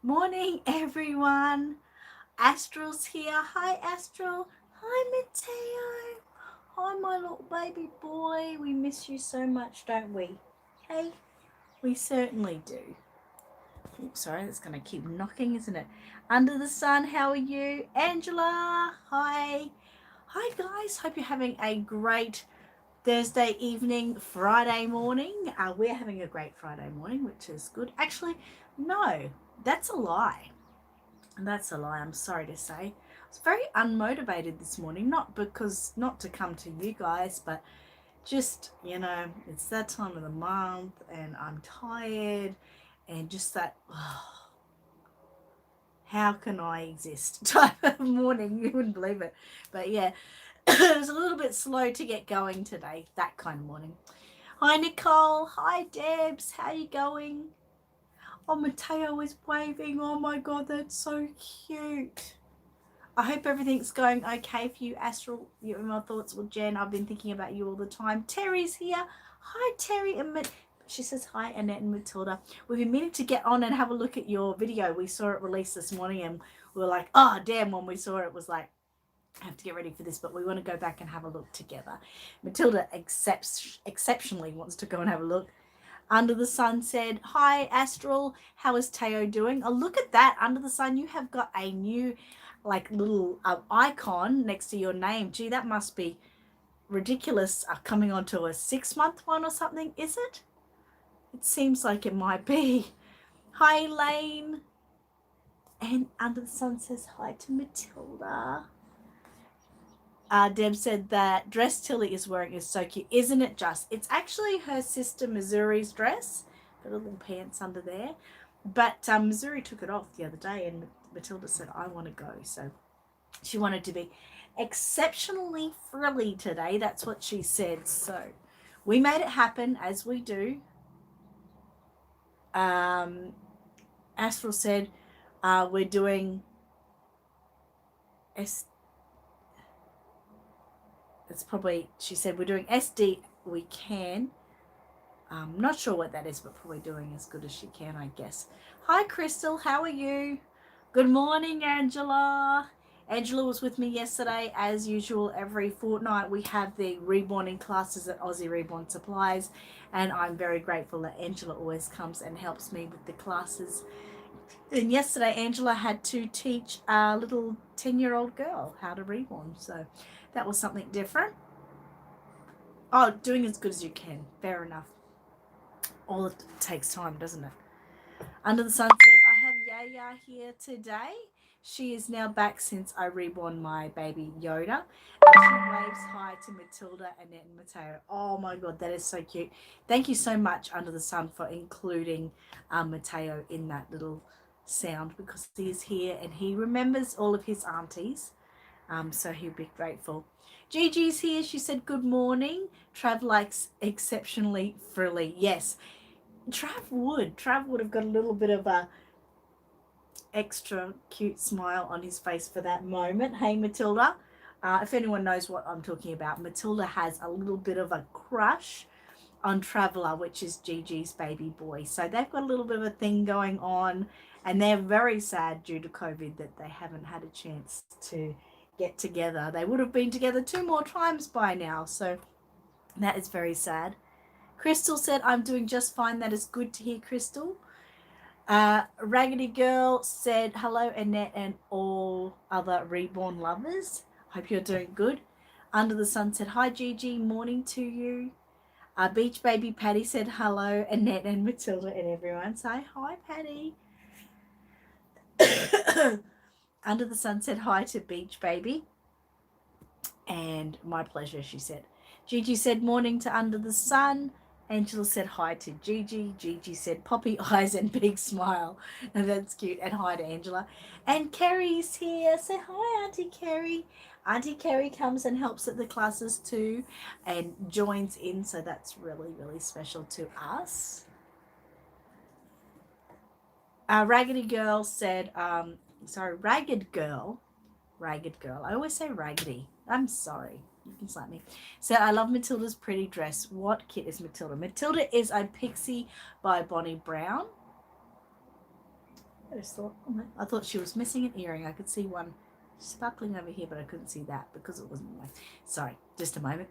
Morning, everyone. Astral's here. Hi, Astral. Hi, Mateo. Hi, my little baby boy. We miss you so much, don't we? Hey, we certainly do. Oops, sorry, that's going to keep knocking, isn't it? Under the sun, how are you? Angela, hi. Hi, guys. Hope you're having a great Thursday evening, Friday morning. We're having a great Friday morning, which is good. Actually, no, that's a lie. That's a lie, I'm sorry to say. I was very unmotivated this morning, not to come to you guys, but just, it's that time of the month and I'm tired and just that, oh, how can I exist type of morning. You wouldn't believe it. But yeah, it was a little bit slow to get going today, that kind of morning. Hi, Nicole. Hi, Debs. How you going? Oh, Mateo is waving. Oh my God, that's so cute. I hope everything's going okay for you, Astral. You're in my thoughts. Well, Jen, I've been thinking about you all the time. Terry's here. Hi, Terry. She says hi, Annette and Matilda. We've been meaning to get on and have a look at your video. We saw it released this morning and we were like, oh, damn, when we saw it, it was like, I have to get ready for this, but we want to go back and have a look together. Matilda exceptionally wants to go and have a look. Under the Sun said, hi, Astral. How is Teo doing? Oh, look at that. Under the Sun, you have got a new little icon next to your name. Gee, that must be ridiculous, coming onto a 6-month one or something, is it? It seems like it might be. Hi, Lane. And Under the Sun says hi to Matilda. Deb said that dress Tilly is wearing is so cute. Isn't it just? It's actually her sister Missouri's dress. Got little pants under there. But Missouri took it off the other day and Matilda said, I want to go. So she wanted to be exceptionally frilly today. That's what she said. So we made it happen, as we do. Astral said, we're doing it's probably, she said, we're doing SD we can. Not sure what that is, but probably doing as good as she can, I guess. Hi, Crystal. How are you? Good morning, Angela. Angela was with me yesterday. As usual, every fortnight we have the Reborn classes at Aussie Reborn Supplies, and I'm very grateful that Angela always comes and helps me with the classes. And yesterday, Angela had to teach a little 10-year-old girl how to reborn, so that was something different. Oh, doing as good as you can. Fair enough. All it takes time, doesn't it? Under the Sun said, I have Yaya here today. She is now back since I reborn my baby Yoda. And she waves hi to Matilda, Annette, and Mateo. Oh my God, that is so cute. Thank you so much, Under the Sun, for including Mateo in that little sound, because he is here and he remembers all of his aunties. So he'll be grateful. Gigi's here. She said, good morning. Trav likes exceptionally frilly. Yes, Trav would have got a little bit of a extra cute smile on his face for that moment. Hey, Matilda. If anyone knows what I'm talking about, Matilda has a little bit of a crush on Traveller, which is Gigi's baby boy. So they've got a little bit of a thing going on, and they're very sad due to COVID that they haven't had a chance to get together. They would have been together 2 more times by now, so that is very sad. Crystal said, I'm doing just fine. That is good to hear, Crystal. Raggedy Girl said, hello, Annette and all other Reborn lovers. Hope you're doing good. Under the Sun said, hi, Gigi. Morning to you. Beach Baby Patty said, hello, Annette and Matilda and everyone. Say hi, Patty. Under the Sun said hi to Beach Baby. And my pleasure, she said. Gigi said, morning to Under the Sun. Angela said hi to Gigi. Gigi said poppy eyes and big smile. And that's cute. And hi to Angela. And Kerry's here. Say hi, Auntie Kerry. Auntie Kerry comes and helps at the classes too and joins in. So that's really, really special to us. Raggedy Girl said, Ragged Girl. I always say raggedy. I'm sorry. You can slap me. So I love Matilda's pretty dress. What kit is Matilda? Matilda is a Pixie by Bonnie Brown. I thought she was missing an earring. I could see one sparkling over here, but I couldn't see that because it wasn't my. Sorry, just a moment.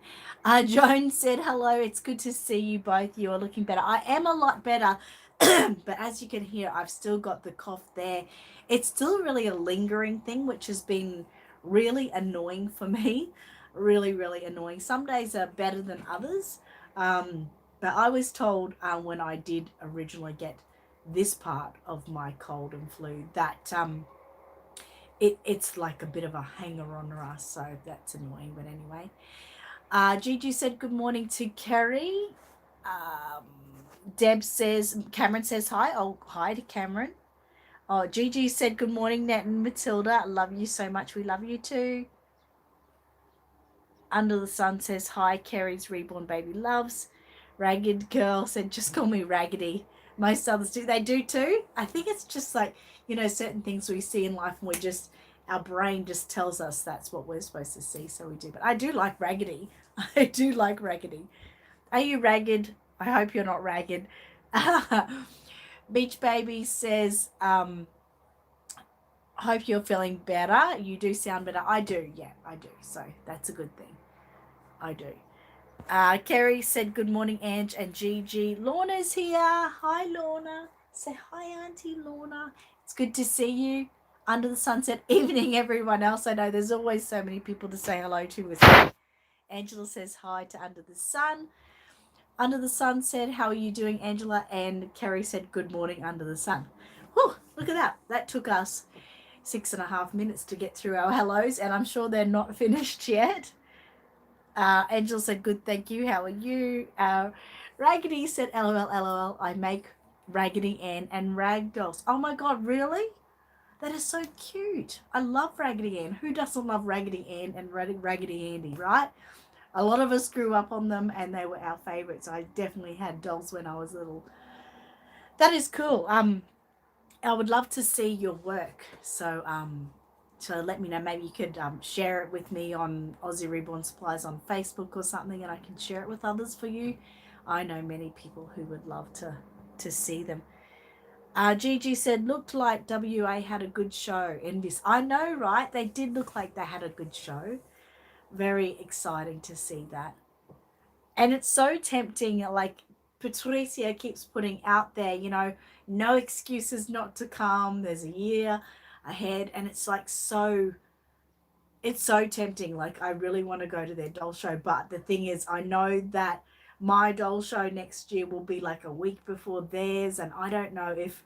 Joan said hello. It's good to see you both. You are looking better. I am a lot better, but as you can hear, I've still got the cough there. It's still really a lingering thing, which has been really annoying for me. Really, really annoying. Some days are better than others. But I was told when I did originally get this part of my cold and flu that it's like a bit of a hanger on us, so that's annoying. But anyway, Gigi said good morning to Kerry. Cameron says hi. Oh, hi to Cameron. Oh, Gigi said good morning, Nat and Matilda. I love you so much. We love you too. Under the Sun says hi. Kerry's Reborn baby loves. Ragged Girl said just call me Raggedy. Most others do. They do too. I think it's just like, certain things we see in life and our brain just tells us that's what we're supposed to see, so we do. But I do like Raggedy. I do like Raggedy. Are you ragged? I hope you're not ragged. Beach Baby says, hope you're feeling better. You do sound better. I do. Yeah, I do. So that's a good thing. I do. Kerry said, good morning, Ange and Gigi. Lorna's here. Hi, Lorna. Say hi, Auntie Lorna. It's good to see you. Under the Sunset evening, everyone else. I know there's always so many people to say hello to with me. Angela says hi to Under the Sun. Under the Sun said, how are you doing, Angela? And Kerry said, good morning, Under the Sun. Whew, look at that. That took us 6.5 minutes to get through our hellos, and I'm sure they're not finished yet. Angela said, good, thank you. How are you? Raggedy said, LOL. I make Raggedy Ann and rag dolls. Oh my God, really? That is so cute. I love Raggedy Ann. Who doesn't love Raggedy Ann and Raggedy Andy, right? A lot of us grew up on them and they were our favorites. I definitely had dolls when I was little. That is cool. I would love to see your work. So let me know. Maybe you could share it with me on Aussie Reborn Supplies on Facebook or something, and I can share it with others for you. I know many people who would love to see them. Gigi said, looked like WA had a good show in this. I know, right? They did look like they had a good show. Very exciting to see that. And it's so tempting, like Patricia keeps putting out there, no excuses not to come. There's a year ahead, and it's like it's so tempting. Like, I really want to go to their doll show, but the thing is, I know that my doll show next year will be like a week before theirs, and I don't know if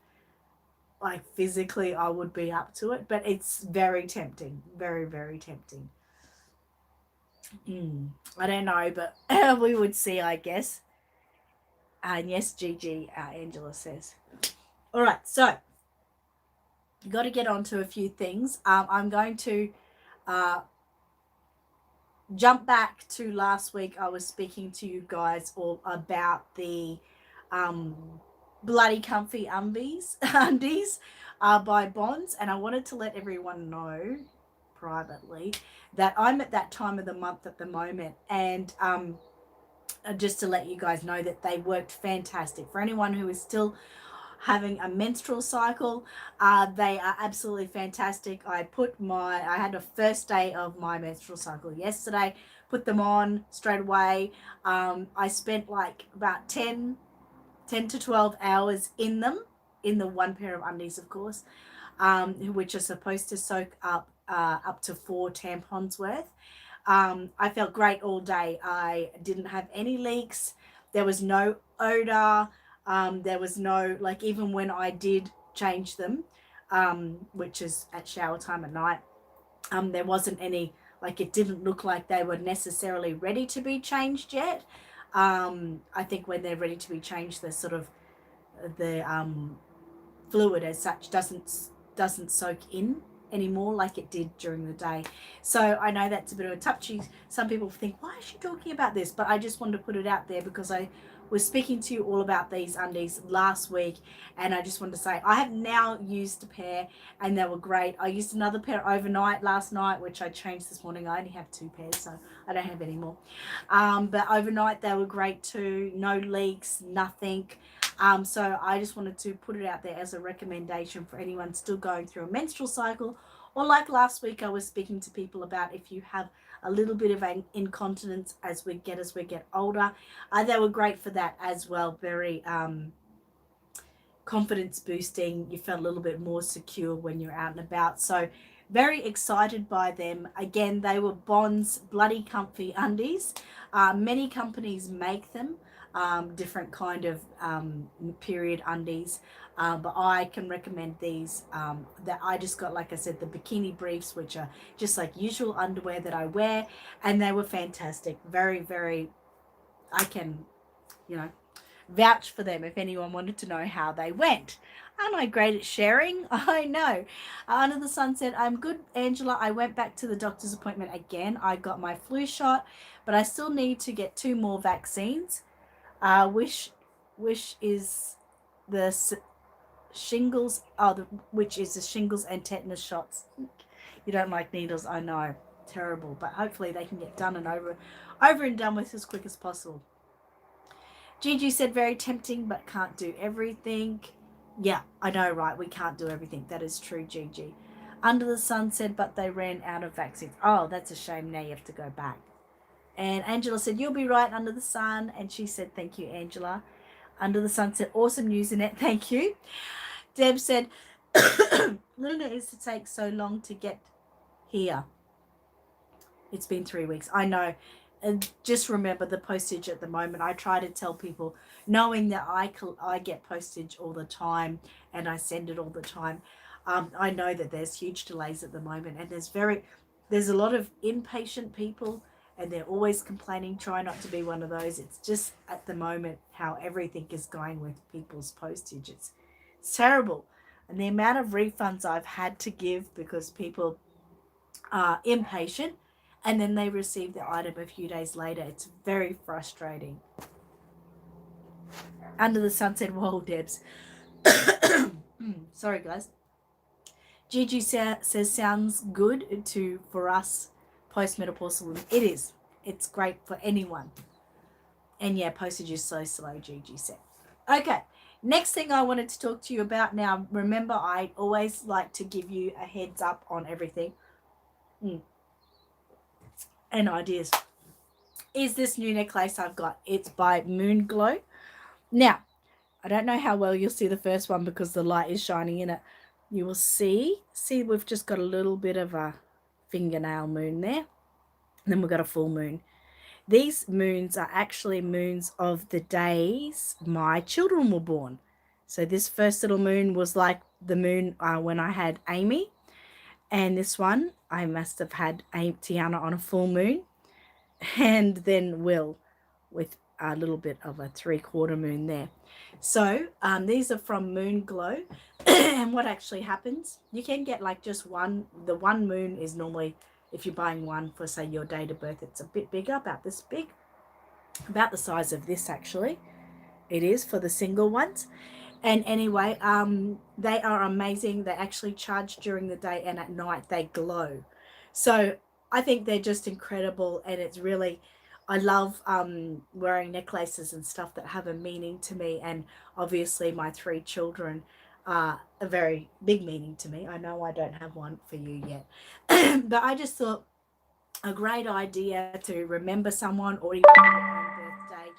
like physically I would be up to it, but it's very tempting. Very, very tempting. I don't know, but we would see, I guess. And yes, Gigi, Angela says. All right, so got to get on to a few things. I'm going to jump back to last week. I was speaking to you guys all about the Bloody Comfy undies by Bonds, and I wanted to let everyone know privately that I'm at that time of the month at the moment, and just to let you guys know that they worked fantastic. For anyone who is still having a menstrual cycle, they are absolutely fantastic. I had a first day of my menstrual cycle yesterday, put them on straight away. I spent like about 10 to 12 hours in them, in the one pair of undies, of course, which are supposed to soak up to 4 tampons worth. I felt great all day. I didn't have any leaks. There was no odor. There was no, like, even when I did change them, which is at shower time at night, there wasn't any, like, it didn't look like they were necessarily ready to be changed yet. I think when they're ready to be changed, the sort of the fluid as such doesn't soak in anymore like it did during the day. So I know that's a bit of a touchy. Some people think, why is she talking about this? But I just wanted to put it out there because I was speaking to you all about these undies last week, and I just wanted to say I have now used a pair and they were great. I used another pair overnight last night, which I changed this morning. I only have 2 pairs, so I don't have any more. But overnight they were great too. No leaks, nothing. So I just wanted to put it out there as a recommendation for anyone still going through a menstrual cycle, or like last week I was speaking to people about if you have a little bit of incontinence as we get older. They were great for that as well. Very confidence boosting. You felt a little bit more secure when you're out and about. So very excited by them. Again, they were Bond's Bloody Comfy Undies. Many companies make them, different kind of period undies. But I can recommend these that I just got, like I said, the bikini briefs, which are just like usual underwear that I wear, and they were fantastic. Very, very, I can, you know, vouch for them if anyone wanted to know how they went. Aren't I great at sharing? I know. Under the Sun said, I'm good, Angela. I went back to the doctor's appointment again. I got my flu shot, but I still need to get 2 more vaccines. Which is the shingles, which is the shingles and tetanus shots. You don't like needles, I know. Terrible. But hopefully they can get done and over and done with as quick as possible. Gigi said, very tempting, but can't do everything. Yeah, I know, right? We can't do everything. That is true, Gigi. Under the Sun said, but they ran out of vaccines. Oh, that's a shame. Now you have to go back. And Angela said, you'll be right, Under the Sun. And she said, thank you, Angela. Under the Sun said, awesome news, Annette. Thank you. Deb said, Luna is to take so long to get here. It's been 3 weeks. I know. And just remember the postage at the moment. I try to tell people, knowing that I get postage all the time and I send it all the time. I know that there's huge delays at the moment, and there's a lot of impatient people, and they're always complaining. Try not to be one of those. It's just at the moment how everything is going with people's postage. It's terrible. And the amount of refunds I've had to give because people are impatient and then they receive the item a few days later. It's very frustrating. Under the Sun said, whoa, Debs. Sorry, guys. Gigi says, sounds good for us postmenopausal women. It is. It's great for anyone. And yeah, postage is so slow, Gigi said. Okay, next thing I wanted to talk to you about. Now, remember, I always like to give you a heads up on everything. And ideas. Is this new necklace I've got. It's by Moon Glow. Now, I don't know how well you'll see the first one because the light is shining in it. You will see we've just got a little bit of a fingernail moon there. And then we've got a full moon. These moons are actually moons of the days my children were born. So this first little moon was like the moon when I had Amy. And this one, I must have had Tiana on a full moon. And then Will with a little bit of a 3/4 moon there. So these are from Moon Glow. And what actually happens, you can get like just one. The one moon is normally, if you're buying one for, say, your date of birth, it's a bit bigger, about this big, about the size of this actually. It is for the single ones. And anyway, they are amazing. They actually charge during the day, and at night they glow. So I think they're just incredible, and it's really, I love wearing necklaces and stuff that have a meaning to me, and obviously my 3 children are a very big meaning to me. I know I don't have one for you yet, but I just thought a great idea to remember someone, or even your own birthday,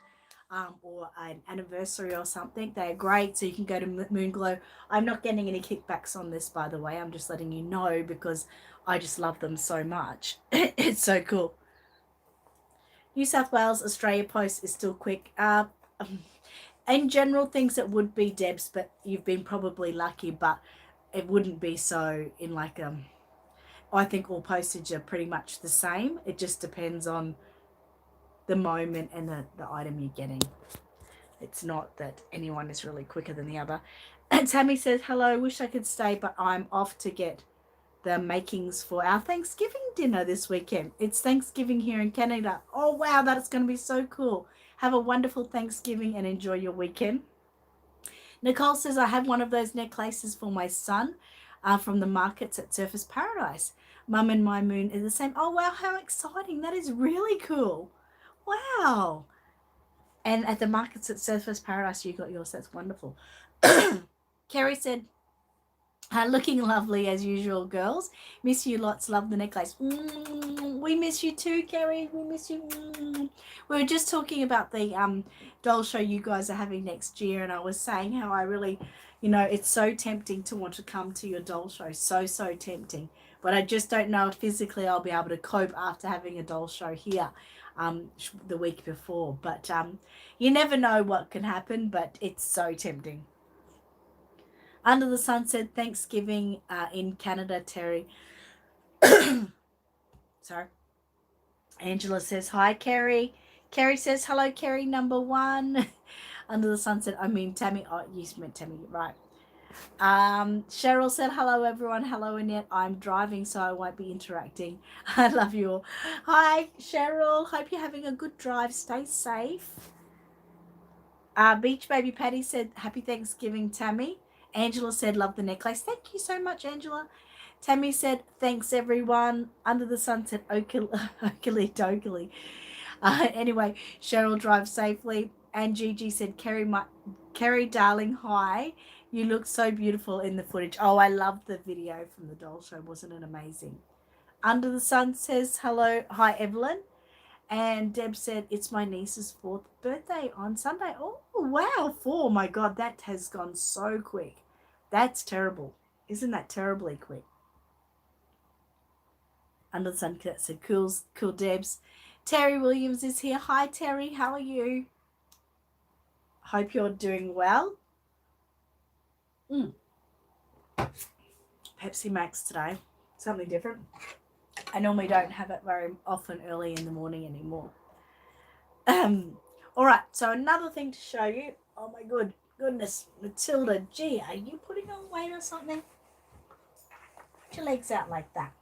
or an anniversary or something. They're great, so you can go to Moonglow. I'm not getting any kickbacks on this, by the way. I'm just letting you know because I just love them so much. It's so cool. New South Wales Australia Post is still quick. In general, things it would be, Debs, but you've been probably lucky, but it wouldn't be so in like I think all postage are pretty much the same. It just depends on the moment and the item you're getting. It's not that anyone is really quicker than the other. And Tammy says, hello, wish I could stay, but I'm off to get the makings for our Thanksgiving dinner this weekend. It's Thanksgiving here in Canada. Oh, wow, that's going to be so cool. Have a wonderful Thanksgiving and enjoy your weekend. Nicole says, I have one of those necklaces for my son from the markets at Surface Paradise. Mum and my moon is the same. Oh, wow, how exciting. That is really cool. Wow. And at the markets at Surfers Paradise, you got yours. That's wonderful. Kerry said, looking lovely as usual, girls. Miss you lots. Love the necklace. We miss you too, Kerry. We miss you. We were just talking about the doll show you guys are having next year, and I was saying how I really, it's so tempting to want to come to your doll show. So tempting. But I just don't know if physically I'll be able to cope after having a doll show here the week before. But you never know what can happen, but it's so tempting. Under the Sun said Thanksgiving in Canada, Terry. Sorry. Angela says, hi, Kerry. Kerry says, hello, Kerry, number one. Under the Sun said, I mean, Tammy. Oh, you meant Tammy, right. Cheryl said, hello, everyone. Hello, Annette. I'm driving, so I won't be interacting. I love you all. Hi, Cheryl. Hope you're having a good drive. Stay safe. Beach Baby Patty said, happy Thanksgiving, Tammy. Angela said, love the necklace. Thank you so much, Angela. Tammy said, thanks, everyone. Under the Sun said, okily dokily. Anyway, Cheryl, drive safely. And Gigi said, Kerry, darling, hi. You look so beautiful in the footage. Oh, I loved the video from the doll show. Wasn't it amazing? Under the Sun says, hello. Hi, Evelyn. And Deb said, it's my niece's 4th birthday on Sunday. Oh, wow, 4. My God, that has gone so quick. That's terrible. Isn't that terribly quick? Under the Sun said, cool Debs. Terry Williams is here. Hi, Terry. How are you? Hope you're doing well. Pepsi Max today. Something different. I normally don't have it very often early in the morning anymore. All right, so another thing to show you. Oh my goodness, Matilda, gee, are you putting on weight or something? Put your legs out like that.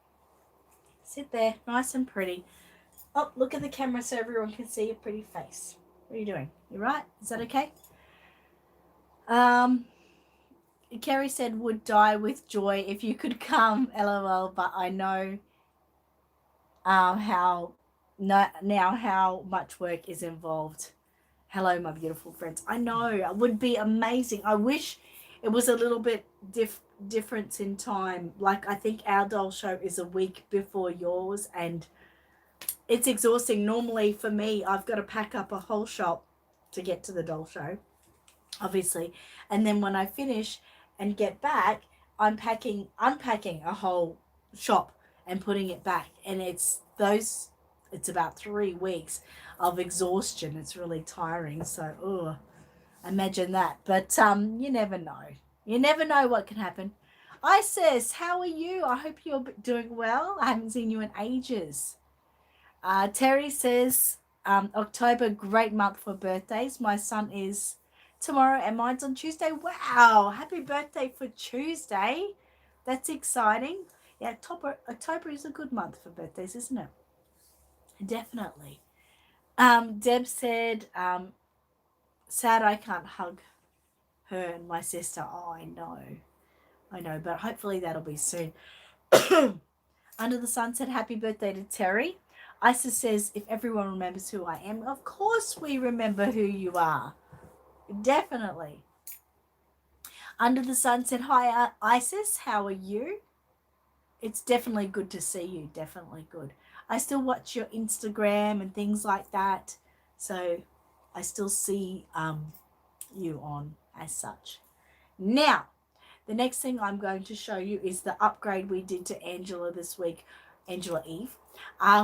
Sit there, nice and pretty. Oh, look at the camera so everyone can see your pretty face. What are you doing? You right? Is that okay? Kerry said, would die with joy if you could come, LOL, but I know how much work is involved. Hello, my beautiful friends. I know, it would be amazing. I wish it was a little bit difference in time. Like, I think our doll show is a week before yours, and it's exhausting. Normally for me, I've got to pack up a whole shop to get to the doll show, obviously. And then when I finish and get back, I'm unpacking a whole shop and putting it back. And it's about 3 weeks of exhaustion. It's really tiring. So, imagine that. But you never know. You never know what can happen. Isis, how are you? I hope you're doing well. I haven't seen you in ages. Terry says, October, great month for birthdays. My son is tomorrow and mine's on Tuesday. Wow, happy birthday for Tuesday. That's exciting. Yeah, October is a good month for birthdays, isn't it? Definitely. Deb said, sad I can't hug her and my sister. Oh, I know, but hopefully that'll be soon. Under the Sun said, happy birthday to Terry. Isis says, if everyone remembers who I am, of course we remember who you are. Definitely. Under the Sun said, hi, Isis, how are you? It's definitely good to see you. Definitely good. I still watch your Instagram and things like that. So I still see you on as such. Now, the next thing I'm going to show you is the upgrade we did to Angela this week, Angela Eve,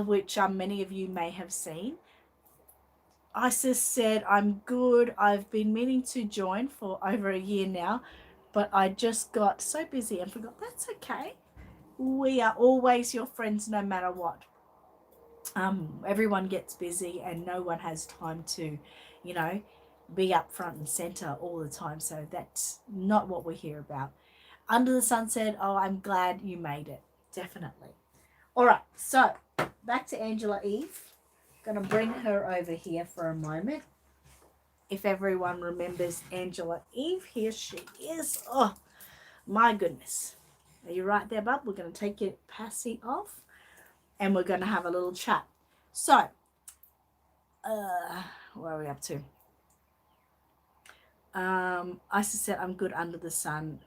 which many of you may have seen. Isis said, I'm good. I've been meaning to join for over a year now, but I just got so busy and forgot. That's okay. We are always your friends no matter what. Everyone gets busy and no one has time to, be up front and center all the time. So that's not what we're here about. Under the Sun said, oh, I'm glad you made it. Definitely. All right. So back to Angela Eve. Going to bring her over here for a moment. If everyone remembers Angela Eve, here she is. Oh, my goodness. Are you right there, bub? We're going to take your passy off and we're going to have a little chat. So, where are we up to? Isis said, I'm good under the sun,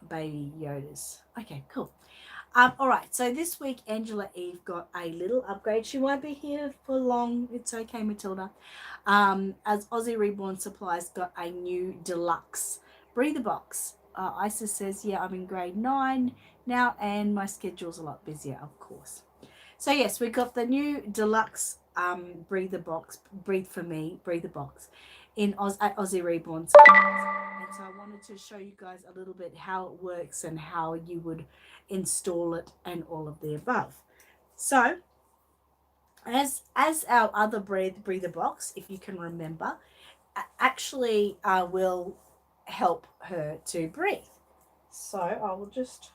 baby Yodas. Okay, cool. All right, so this week Angela Eve got a little upgrade. She won't be here for long. It's okay, Matilda. As Aussie Reborn Supplies got a new deluxe breather box. Isis says, yeah, I'm in grade 9 now and my schedule's a lot busier, of course. So yes, we got the new deluxe breather box, Breathe for Me breather box at Aussie Reborn Supplies. And so I wanted to show you guys a little bit how it works and how you would install it and all of the above. So as our other breather box, if you can remember, actually will help her to breathe. So I will just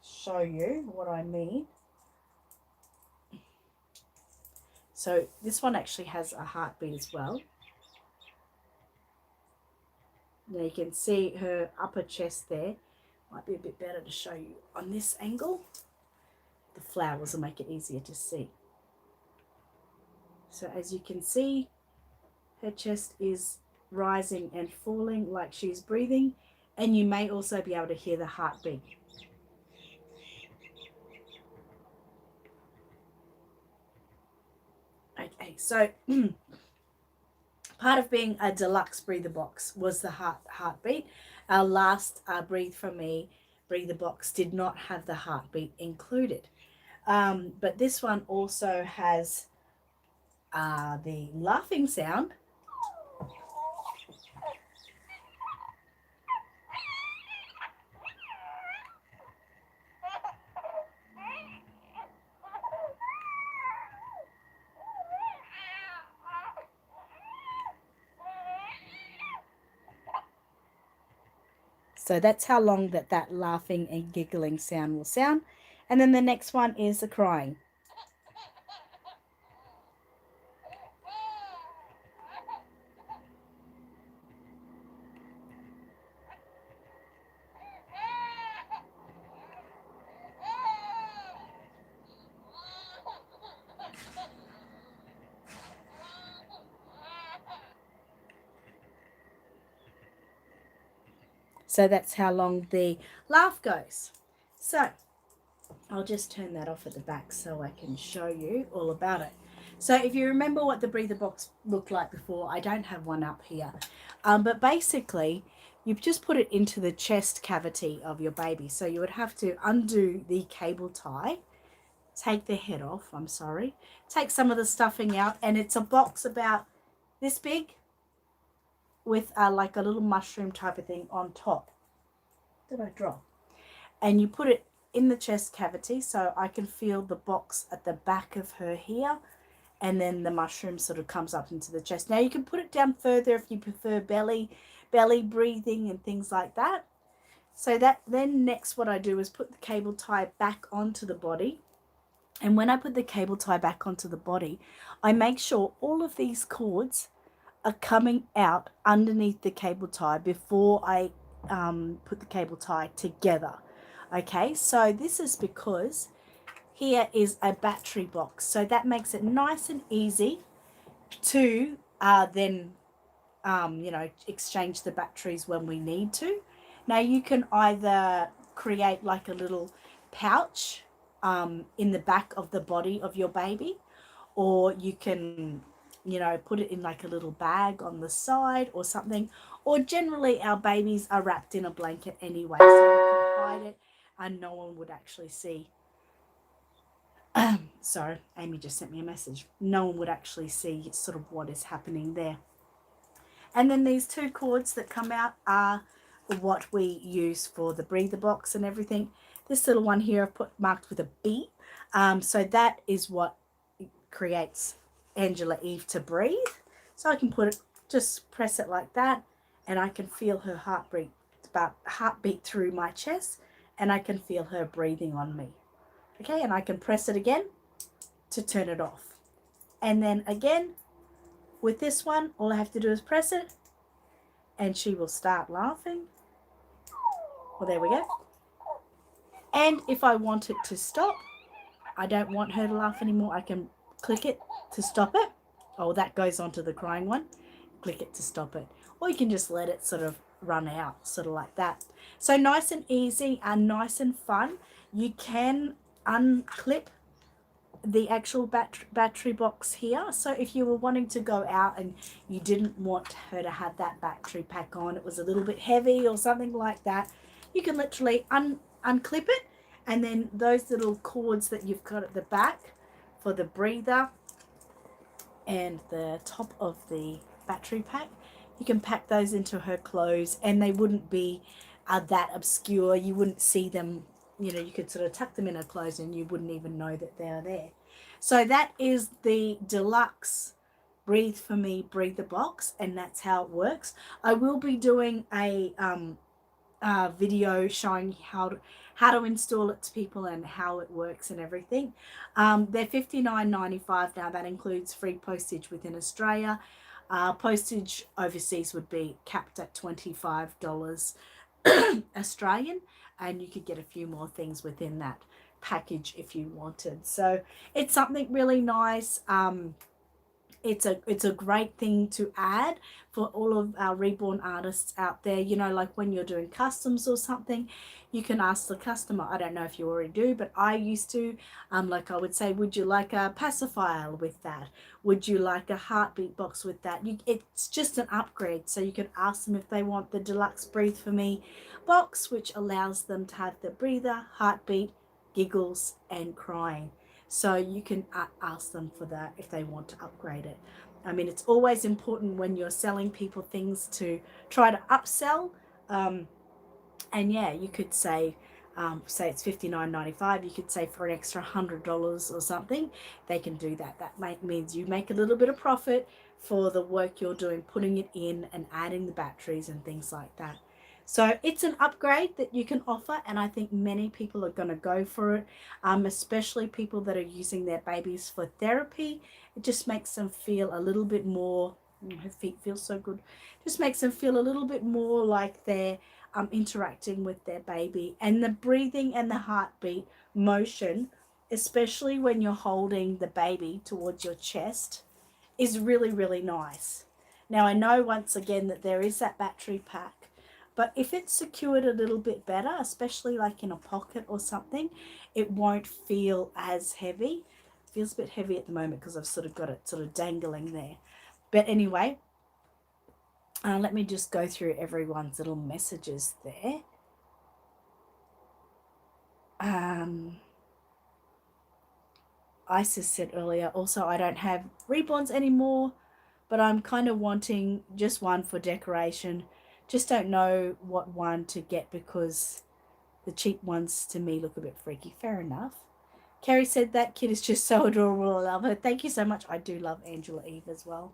show you what I mean. So this one actually has a heartbeat as well. Now you can see her upper chest there. Might be a bit better to show you on this angle. The flowers will make it easier to see. So as you can see, her chest is rising and falling like she's breathing, and you may also be able to hear the heartbeat. Okay, so part of being a deluxe breather box was the heartbeat. Our last Breathe For Me breather box did not have the heartbeat included. But this one also has the laughing sound. So that's how long that laughing and giggling sound will sound. And then the next one is the crying. So that's how long the laugh goes. So I'll just turn that off at the back so I can show you all about it. So if you remember what the breather box looked like before, I don't have one up here. But basically, you just put it into the chest cavity of your baby. So you would have to undo the cable tie, take the head off, I'm sorry, take some of the stuffing out, and it's a box about this big with like a little mushroom type of thing on top. Did I drop? And you put it in the chest cavity, so I can feel the box at the back of her here, and then the mushroom sort of comes up into the chest. Now you can put it down further if you prefer belly breathing and things like that. So that then next what I do is put the cable tie back onto the body. And when I put the cable tie back onto the body, I make sure all of these cords are coming out underneath the cable tie before I put the cable tie together. Okay, so this is because here is a battery box. So that makes it nice and easy to then, exchange the batteries when we need to. Now you can either create like a little pouch in the back of the body of your baby, or you can, put it in like a little bag on the side or something. Or generally our babies are wrapped in a blanket anyway, so you can hide it and no one would actually see. Sorry, Amy just sent me a message. No one would actually see sort of what is happening there. And then these two cords that come out are what we use for the breather box and everything. This little one here I've put marked with a B. So that is what creates Angela Eve to breathe. So I can put it, just press it like that, and I can feel her heartbeat through my chest, and I can feel her breathing on me. Okay, and I can press it again to turn it off. And then again, with this one, all I have to do is press it, and she will start laughing. Well, there we go. And if I want it to stop, I don't want her to laugh anymore, I can click it to stop it. Oh, that goes on to the crying one. Click it to stop it. or you can just let it sort of run out, sort of like that. So nice and easy and nice and fun. You can unclip the actual battery box here. So if you were wanting to go out and you didn't want her to have that battery pack on, it was a little bit heavy or something like that, you can literally unclip it, and then those little cords that you've got at the back for the breather and the top of the battery pack, you can pack those into her clothes, and they wouldn't be that obscure. You wouldn't see them, you know, you could sort of tuck them in her clothes and you wouldn't even know that they're there. So that is the deluxe Breathe For Me breather box, and that's how it works. I will be doing a video showing how to install it to people and how it works and everything. They're $59.95 now. That includes free postage within Australia. Postage overseas would be capped at $25 Australian, and you could get a few more things within that package if you wanted. So it's something really nice. It's a great thing to add for all of our Reborn artists out there. You know, like when you're doing customs or something, you can ask the customer. I don't know if you already do, but I used to, like I would say, would you like a pacifier with that? Would you like a heartbeat box with that? It's just an upgrade. So you can ask them if they want the deluxe Breathe For Me box, which allows them to have the breather, heartbeat, giggles, and crying. So you can ask them for that if they want to upgrade it. I mean, it's always important when you're selling people things to try to upsell. And yeah, you could say it's $59.95. You could say for an extra $100 or something, they can do that. That means you make a little bit of profit for the work you're doing, putting it in and adding the batteries and things like that. So it's an upgrade that you can offer, and I think many people are going to go for it, especially people that are using their babies for therapy. It just makes them feel a little bit more, her feet feel so good, just makes them feel a little bit more like they're interacting with their baby. And the breathing and the heartbeat motion, especially when you're holding the baby towards your chest, is really, really nice. Now, I know once again that there is that battery pack, but if it's secured a little bit better, especially like in a pocket or something, it won't feel as heavy. It feels a bit heavy at the moment because I've sort of got it sort of dangling there. But anyway, let me just go through everyone's little messages there. Isis said earlier, also, I don't have Reborns anymore, but I'm kind of wanting just one for decoration. Just don't know what one to get because the cheap ones to me look a bit freaky. Fair enough. Carrie said that kid is just so adorable. I love her. Thank you so much. I do love Angela Eve as well.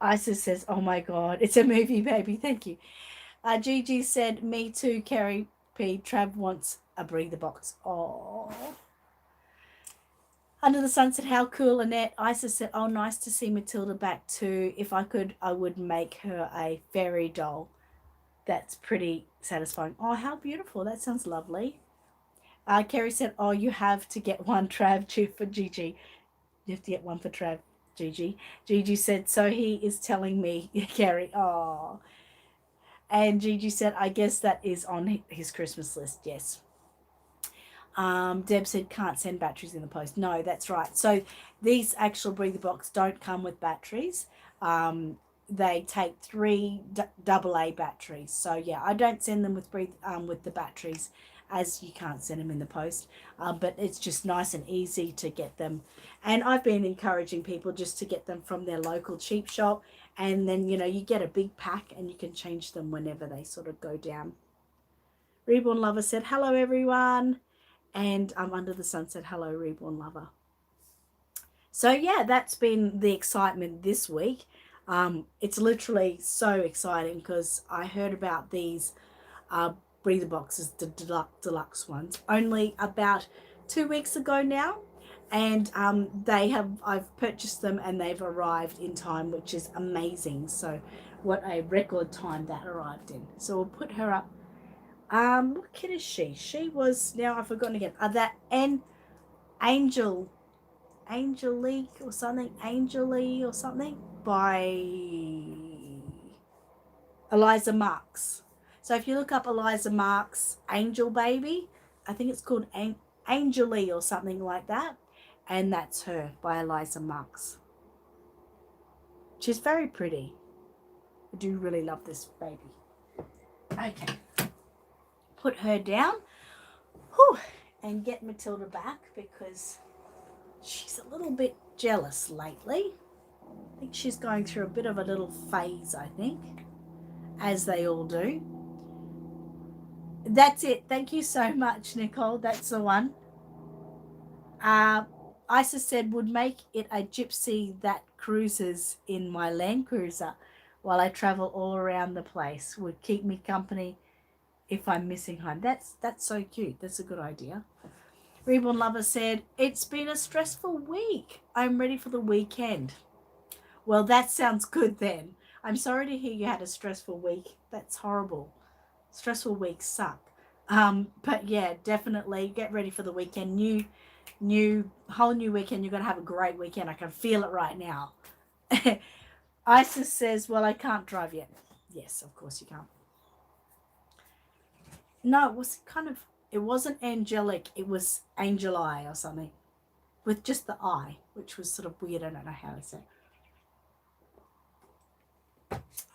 Isis says, oh my God, it's a movie, baby. Thank you. Gigi said, me too, Carrie P. Trav wants a breather box. Oh. Under the Sun said, how cool, Annette. Isis said, oh, nice to see Matilda back too. If I could, I would make her a fairy doll. That's pretty satisfying. Oh, how beautiful. That sounds lovely. Kerry said, oh, you have to get one, Trav, for Gigi. You have to get one for Trav, Gigi. Gigi said, so he is telling me, Kerry, oh. And Gigi said, I guess that is on his Christmas list, yes. Deb said, can't send batteries in the post. No, that's right. So these actual breather box don't come with batteries. They take 3 AA batteries. So yeah, I don't send them with the batteries, as you can't send them in the post. But it's just nice and easy to get them. And I've been encouraging people just to get them from their local cheap shop. And then, you know, you get a big pack and you can change them whenever they sort of go down. Reborn Lover said, hello, everyone. And Under the Sun said, hello, Reborn Lover. So yeah, that's been the excitement this week. It's literally so exciting because I heard about these breather boxes, the deluxe ones, only about 2 weeks ago now. And I've purchased them and they've arrived in time, which is amazing. So what a record time that arrived in. So we'll put her up. What kid is she? She was, now I've forgotten again. That Angelique or something, by Eliza Marks. So if you look up Eliza Marks' Angel Baby, I think it's called Angelie or something like that. And that's her by Eliza Marks. She's very pretty. I do really love this baby. Okay. Put her down. Whew, and get Matilda back because she's a little bit jealous lately. I think she's going through a bit of a little phase, I think, as they all do. That's it. Thank you so much, Nicole. That's the one. Isis said, would make it a gypsy that cruises in my Land Cruiser while I travel all around the place. Would keep me company if I'm missing home. That's so cute. That's a good idea. Reborn Lover said, it's been a stressful week. I'm ready for the weekend. Well, that sounds good then. I'm sorry to hear you had a stressful week. That's horrible. Stressful weeks suck. But yeah, definitely get ready for the weekend. Whole new weekend. You're going to have a great weekend. I can feel it right now. Isis says, well, I can't drive yet. Yes, of course you can't. No, it wasn't angelic. It was angel eye or something with just the eye, which was sort of weird. I don't know how to say.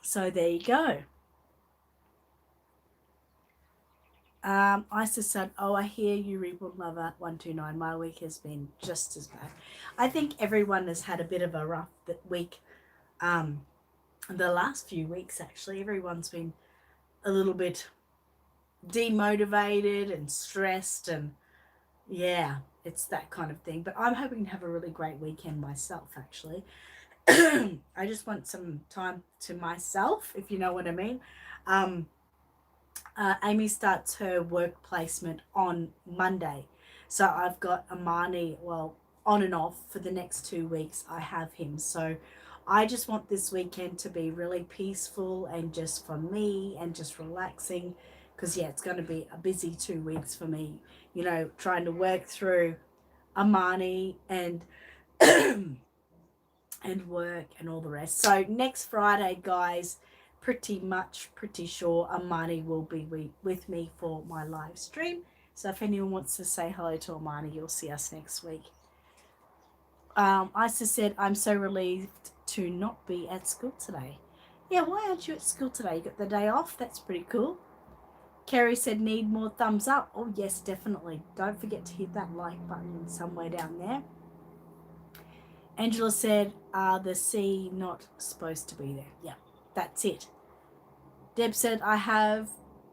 So there you go. Isis said, oh, I hear you, Reborn Lover 129. My week has been just as bad. I think everyone has had a bit of a rough week. The last few weeks, actually, everyone's been a little bit demotivated and stressed, and yeah, it's that kind of thing. But I'm hoping to have a really great weekend myself, actually. I just want some time to myself, if you know what I mean. Amy starts her work placement on Monday. So I've got Amani, well, on and off for the next 2 weeks. I have him. So I just want this weekend to be really peaceful and just for me and just relaxing. Because, yeah, it's going to be a busy 2 weeks for me, you know, trying to work through Amani and and work and all the rest. So next Friday, guys, pretty sure Amani will be with me for my live stream. So if anyone wants to say hello to Amani, you'll see us next week. Isis said, I'm so relieved to not be at school today. Yeah, why aren't you at school today? You got the day off? That's pretty cool. Carrie said, need more thumbs up. Oh, yes, definitely. Don't forget to hit that like button somewhere down there. Angela said, the C not supposed to be there. Yeah, that's it. Deb said, I have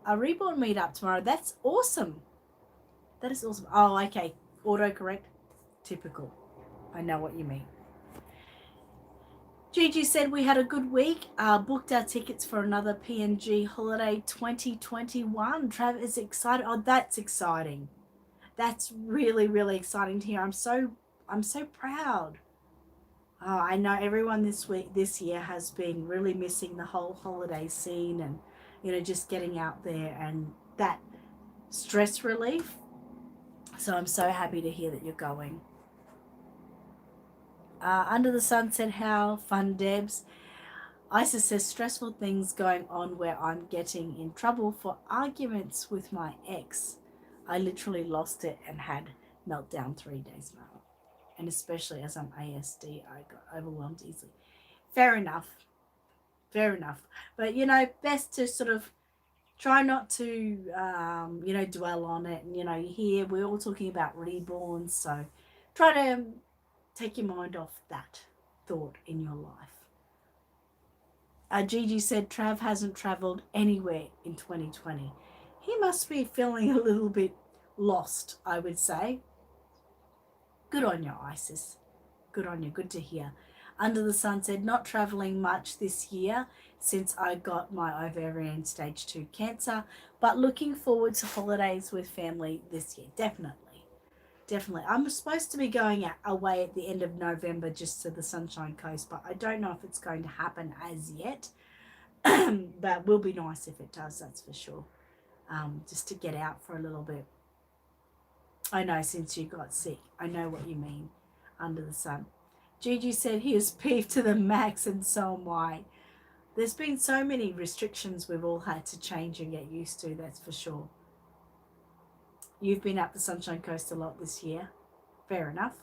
a Reborn meetup tomorrow. That's awesome. That is awesome. Oh, okay. Autocorrect. Typical. I know what you mean. Gigi said we had a good week. Booked our tickets for another PNG holiday 2021. Trav is excited. Oh, that's exciting. That's really, really exciting to hear. I'm so proud. Oh, I know everyone this year has been really missing the whole holiday scene and, you know, just getting out there and that stress relief. So I'm so happy to hear that you're going. Under the Sun said, how fun, Debs. Isis says, stressful things going on where I'm getting in trouble for arguments with my ex. I literally lost it and had meltdown 3 days now. And especially as I'm ASD, I got overwhelmed easily. Fair enough. But, you know, best to sort of try not to, you know, dwell on it. And, you know, here we're all talking about Reborn. So try to take your mind off that thought in your life. Gigi said Trav hasn't travelled anywhere in 2020. He must be feeling a little bit lost, I would say. Good on you, Isis. Good on you. Good to hear. Under the Sun said, not travelling much this year since I got my ovarian stage 2 cancer, but looking forward to holidays with family this year. Definitely. I'm supposed to be going away at the end of November just to the Sunshine Coast, but I don't know if it's going to happen as yet. But it will be nice if it does, that's for sure. Just to get out for a little bit. I know, since you got sick. I know what you mean, Under the Sun. Gigi said he is peeved to the max, and so am I. There's been so many restrictions we've all had to change and get used to, that's for sure. You've been up the Sunshine Coast a lot this year. Fair enough.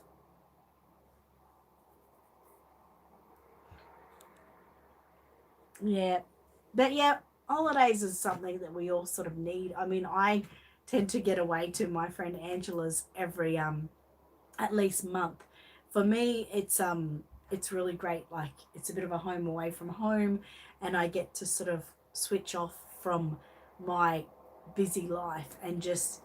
Yeah. But yeah, holidays is something that we all sort of need. I mean, I tend to get away to my friend Angela's every at least month. For me, it's really great. Like it's a bit of a home away from home, and I get to sort of switch off from my busy life and just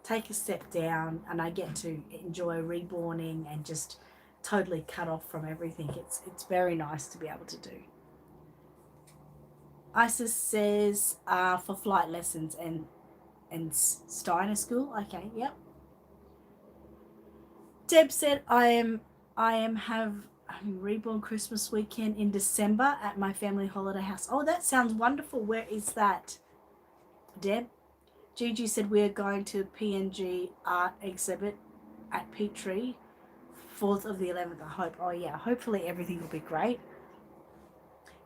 take a step down, and I get to enjoy reborning and just totally cut off from everything. It's very nice to be able to do. Isis says for flight lessons and Steiner School. Okay, yep. Deb said I am having Reborn Christmas weekend in December at my family holiday house. Oh, that sounds wonderful. Where is that, Deb? Gigi said we are going to PNG art exhibit at Petrie, 4th of the 11th. I hope. Oh yeah, hopefully everything will be great.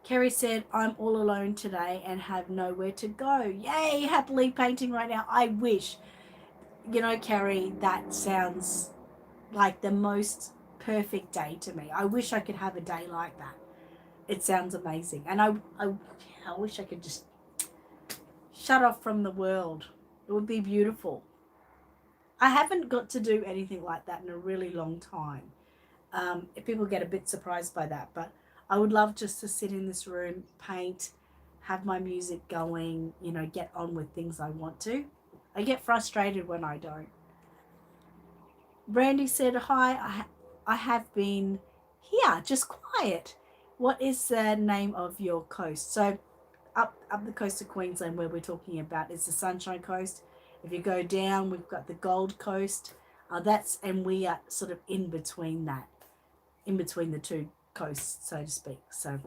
Kerry said, I'm all alone today and have nowhere to go. Yay, happily painting right now. I wish. You know, Kerry, that sounds like the most perfect day to me. I wish I could have a day like that. It sounds amazing. And I wish I could just shut off from the world. It would be beautiful. I haven't got to do anything like that in a really long time. If people get a bit surprised by that, but I would love just to sit in this room, paint, have my music going, you know, get on with things I want to. I get frustrated when I don't. Brandy said, hi, I have been here, just quiet. What is the name of your coast? So up the coast of Queensland where we're talking about is the Sunshine Coast. If you go down, we've got the Gold Coast. And we are sort of in between that, in between the two coasts, so to speak. So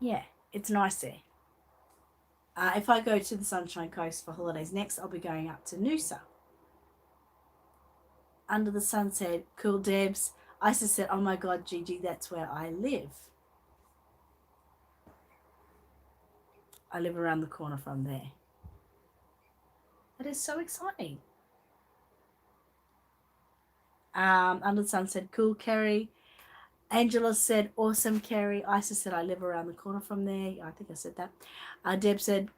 yeah, it's nice there. If I go to the Sunshine Coast for holidays next, I'll be going up to Noosa. Under the Sunset, cool Debs. Isis said, oh my God, Gigi, that's where I live. I live around the corner from there. That is so exciting. Under the Sunset, cool, Kerry. Angela said, awesome, Kerry. Isis said, I live around the corner from there. I think I said that. Deb said,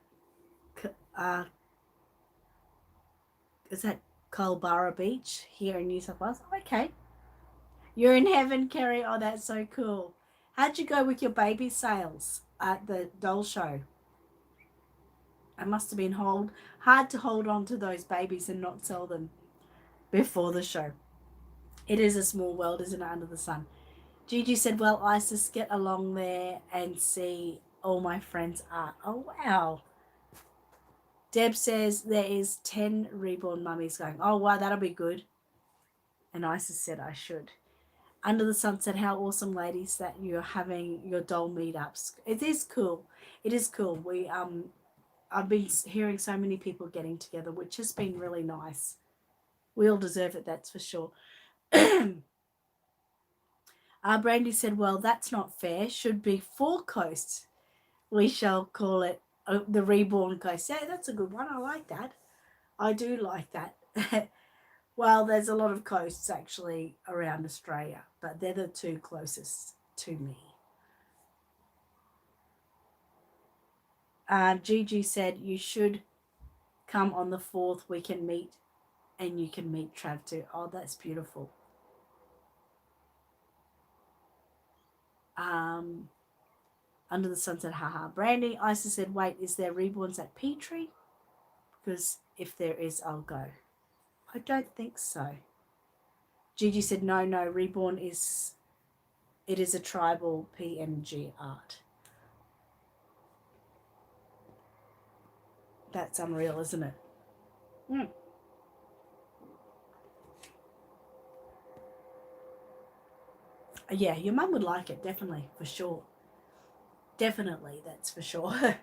is that Culburra Beach here in New South Wales? Okay. You're in heaven, Kerry. Oh, that's so cool. How'd you go with your baby sales at the doll show? It must have been hard to hold on to those babies and not sell them before the show. It is a small world, isn't it, under the sun? Gigi said, well, Isis, get along there and see all my friends' art. Oh, wow. Deb says there is 10 reborn mummies going. Oh, wow, that'll be good. And Isis said I should. Under the Sunset, how awesome, ladies, that you're having your doll meetups. It is cool. It is cool. I've been hearing so many people getting together, which has been really nice. We all deserve it, that's for sure. Brandy said, well, that's not fair. Should be 4 coasts. We shall call it the Reborn Coast. Yeah, that's a good one. I like that. I do like that. Well, there's a lot of coasts actually around Australia, but they're the 2 closest to me. Gigi said, you should come on the 4th. We can meet, and you can meet Trav too. Oh, that's beautiful. Under the Sunset, haha. Brandy, Isis said, wait, is there reborns at Petrie? Because if there is, I'll go. I don't think so. Gigi said, no, Reborn is a tribal PNG art. That's unreal, isn't it? Yeah, your mum would like it, definitely, for sure. Definitely, that's for sure.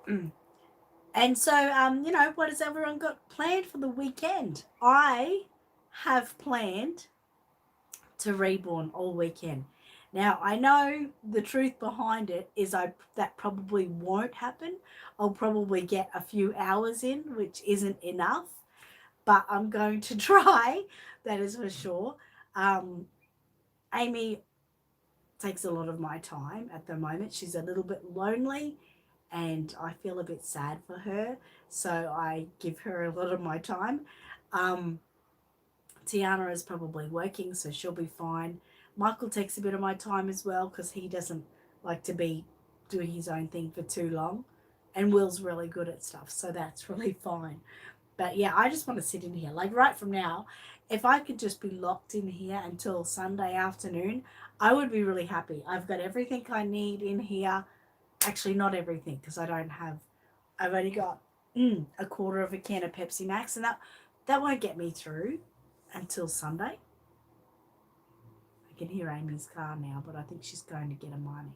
And so, what has everyone got planned for the weekend? I have planned to Reborn all weekend. Now, I know the truth behind it is that probably won't happen. I'll probably get a few hours in, which isn't enough, but I'm going to try, that is for sure. Amy takes a lot of my time at the moment. She's a little bit lonely and I feel a bit sad for her, so I give her a lot of my time. Um, Tiana is probably working, so she'll be fine. Michael takes a bit of my time as well because he doesn't like to be doing his own thing for too long. And Will's really good at stuff, so that's really fine. But yeah, I just want to sit in here. Like right from now, if I could just be locked in here until Sunday afternoon, I would be really happy. I've got everything I need in here. Actually, not everything because I've only got a quarter of a can of Pepsi Max, and that won't get me through until Sunday. I can hear Amy's car now, but I think she's going to get a money.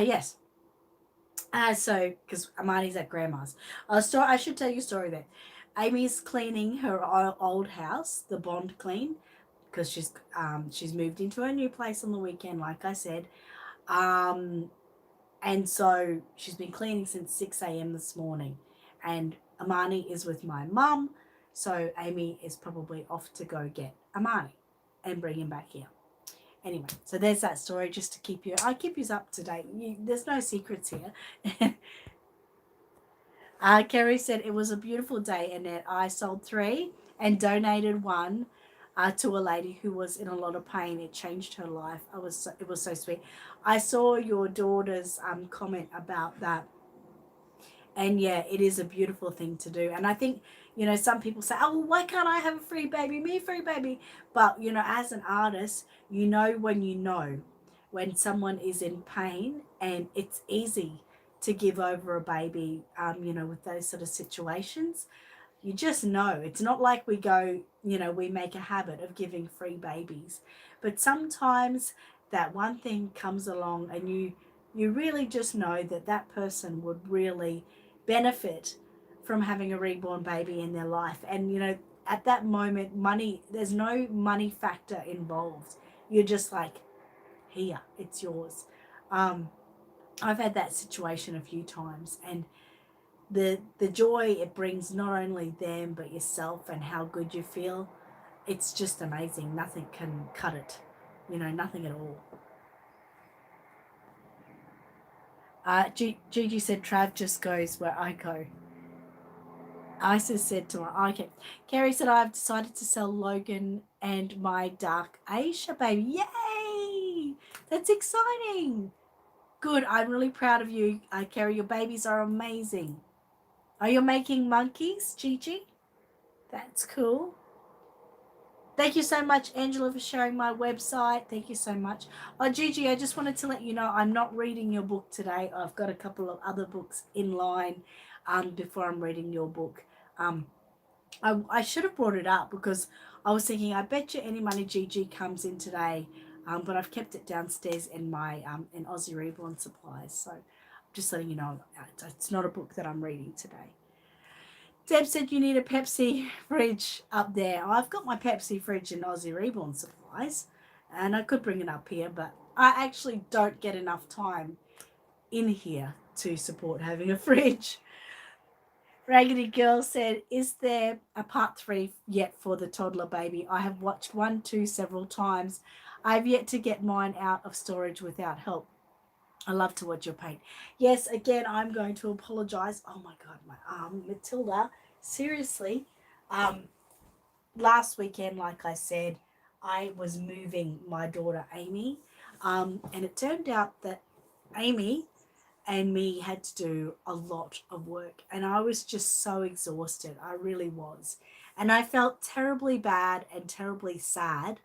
Yes. So, because Amani's at grandma's. I should tell you a story there. Amy's cleaning her old house, the Bond clean, because she's moved into her new place on the weekend, like I said. And so she's been cleaning since 6 a.m. this morning. And Amani is with my mum, so Amy is probably off to go get Amani and bring him back here. Anyway, so there's that story just to I keep you up to date. There's no secrets here. Kerry said it was a beautiful day, Annette. I sold 3 and donated 1 to a lady who was in a lot of pain. It changed her life. It was so sweet. I saw your daughter's comment about that. And yeah, it is a beautiful thing to do. And I think, some people say, oh, well, why can't I have a free baby? Me, free baby. But, as an artist, when someone is in pain, and it's easy to give over a baby, with those sort of situations. You just know. It's not like we go, we make a habit of giving free babies. But sometimes that one thing comes along and you really just know that person would really benefit from having a reborn baby in their life. And at that moment, there's no money factor involved. You're just like, here, it's yours. I've had that situation a few times, and the joy it brings, not only them but yourself, and how good you feel, it's just amazing. Nothing can cut it, nothing at all. Gigi said Trav just goes where I go. Isis said to my okay. Carrie said I've decided to sell Logan and my dark Asia baby. Yay! That's exciting. Good. I'm really proud of you, Carrie. Your babies are amazing. Are you making monkeys, Gigi? That's cool. Thank you so much, Angela, for sharing my website. Thank you so much. Oh, Gigi, I just wanted to let you know I'm not reading your book today. I've got a couple of other books in line before I'm reading your book. I should have brought it up because I was thinking, I bet you any money Gigi comes in today, but I've kept it downstairs in my in Aussie Reborn supplies. So I'm just letting you know it's not a book that I'm reading today. Deb said you need a Pepsi fridge up there. I've got my Pepsi fridge in Aussie Reborn supplies, and I could bring it up here, but I actually don't get enough time in here to support having a fridge. Raggedy Girl said, is there a part 3 yet for the toddler baby? I have watched 1, 2 several times. I've yet to get mine out of storage without help. I love to watch your paint. Yes, again, I'm going to apologize. Oh my God, my arm. Matilda, seriously. Last weekend, like I said, I was moving my daughter Amy. And it turned out that Amy and me had to do a lot of work. And I was just so exhausted. I really was. And I felt terribly bad and terribly sad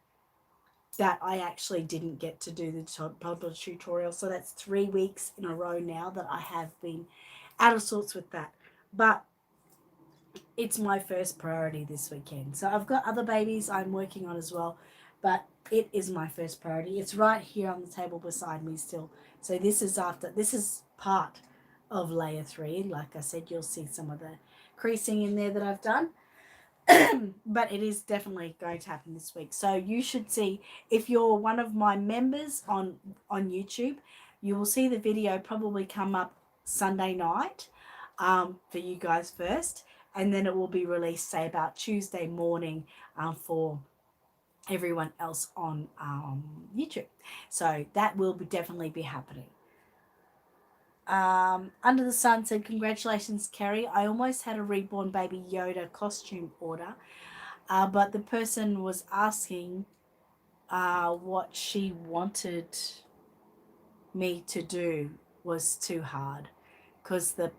that I actually didn't get to do the toddler tutorial. So that's 3 weeks in a row now that I have been out of sorts with that. But it's my first priority this weekend. So I've got other babies I'm working on as well, but it is my first priority. It's right here on the table beside me still. So this is part of layer 3. Like I said, you'll see some of the creasing in there that I've done. But it is definitely going to happen this week. So you should see, if you're one of my members on YouTube, you will see the video probably come up Sunday night for you guys first, and then it will be released, say, about Tuesday morning for everyone else on YouTube. So that will definitely be happening. Under the Sun said, congratulations, Kerry. I almost had a Reborn Baby Yoda costume order, but the person was asking what she wanted me to do was too hard, because the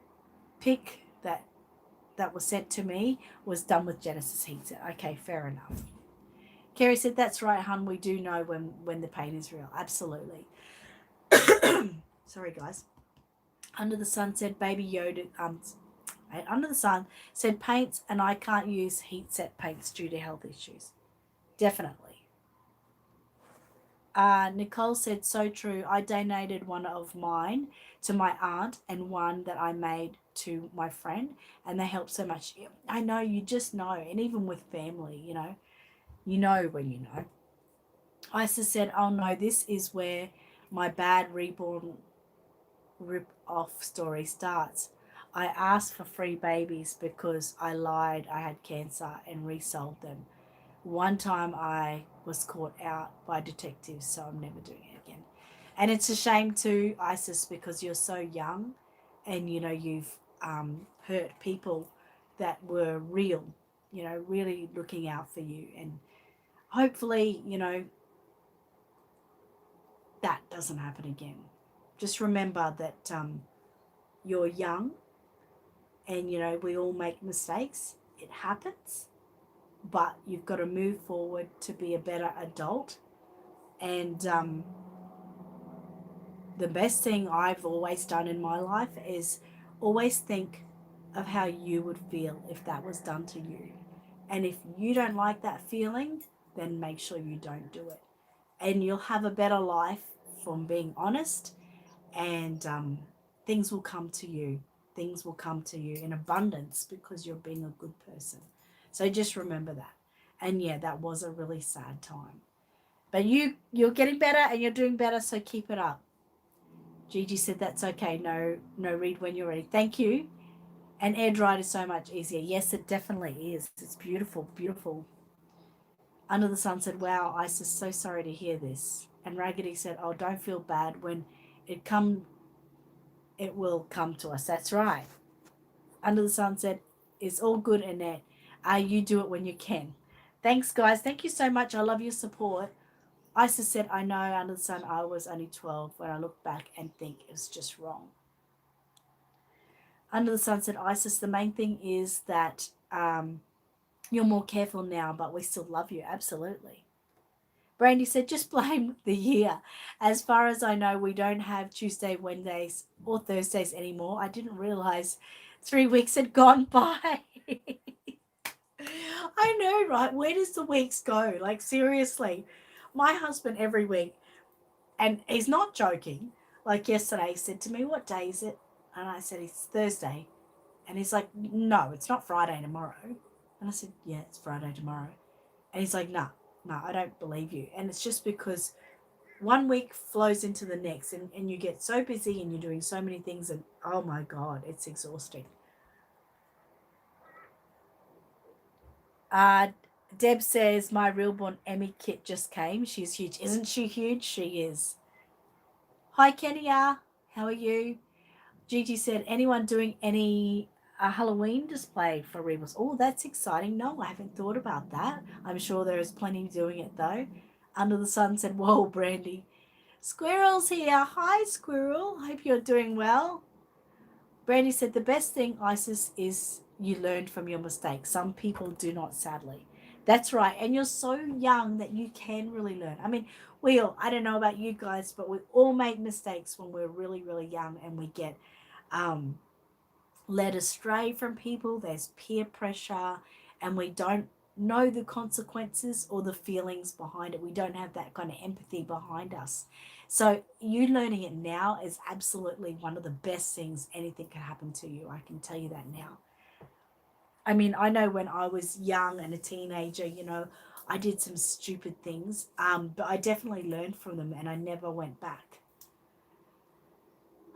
pic that was sent to me was done with Genesis heat. Okay, fair enough. Kerry said, that's right, hun. We do know when the pain is real. Absolutely. Sorry, guys. Under the Sun said, Baby Yoda. Under the Sun said, paints, and I can't use heat set paints due to health issues. Definitely. Nicole said, so true. I donated one of mine to my aunt and one that I made to my friend, and they helped so much. I know, you just know. And even with family, you know when you know. Isis said, oh no, this is where my bad Reborn rip-off story starts. I asked for free babies because I lied I had cancer and resold them. One time I was caught out by detectives, so I'm never doing it again. And it's a shame too, Isis, because you're so young and you've hurt people that were real, really looking out for you. And hopefully, that doesn't happen again. Just remember that you're young and, we all make mistakes. It happens. But you've got to move forward to be a better adult. And the best thing I've always done in my life is always think of how you would feel if that was done to you. And if you don't like that feeling, then make sure you don't do it. And you'll have a better life from being honest, and things will come to you. Things will come to you in abundance because you're being a good person. So just remember that. And yeah, that was a really sad time. But you're getting better and you're doing better, so keep it up. Gigi said that's okay. No, read when you're ready. Thank you. And air dried is so much easier. Yes, it definitely is. It's beautiful, beautiful. Under the Sun said, wow, Isis, so sorry to hear this. And Raggedy said, oh, don't feel bad. When it will come to us. That's right. Under the Sun said, it's all good, Annette. You do it when you can. Thanks, guys. Thank you so much. I love your support. Isis said, I know, Under the Sun, I was only 12 when I look back and think it was just wrong. Under the Sun said, Isis, the main thing is that you're more careful now, but we still love you. Absolutely. Brandy said, just blame the year. As far as I know, we don't have Tuesday, Wednesdays, or Thursdays anymore. I didn't realize 3 weeks had gone by. I know, right? Where does the weeks go? Like, seriously. My husband every week, and he's not joking, like yesterday, he said to me, what day is it? And I said, it's Thursday. And he's like, no, it's not Friday tomorrow. And I said, yeah, it's Friday tomorrow. And he's like, no, I don't believe you. And it's just because one week flows into the next, and you get so busy and you're doing so many things, and oh my God, it's exhausting. Deb says, my Reborn Emmy kit just came. She's huge. Isn't she huge? She is. Hi, Kenya. How are you? Gigi said, anyone doing any Halloween display for Rebels? Oh, that's exciting. No, I haven't thought about that. I'm sure there is plenty doing it, though. Under the Sun said, whoa, Brandy. Squirrel's here. Hi, Squirrel. Hope you're doing well. Brandy said, the best thing, Isis, is you learned from your mistakes. Some people do not, sadly. That's right. And you're so young that you can really learn. I mean, I don't know about you guys, but we all make mistakes when we're really, really young, and we get led astray from people. There's peer pressure, and we don't know the consequences or the feelings behind it. We don't have that kind of empathy behind us. So you learning it now is absolutely one of the best things anything can happen to you. I can tell you that now. I mean, I know when I was young and a teenager, you know, I did some stupid things, but I definitely learned from them and I never went back.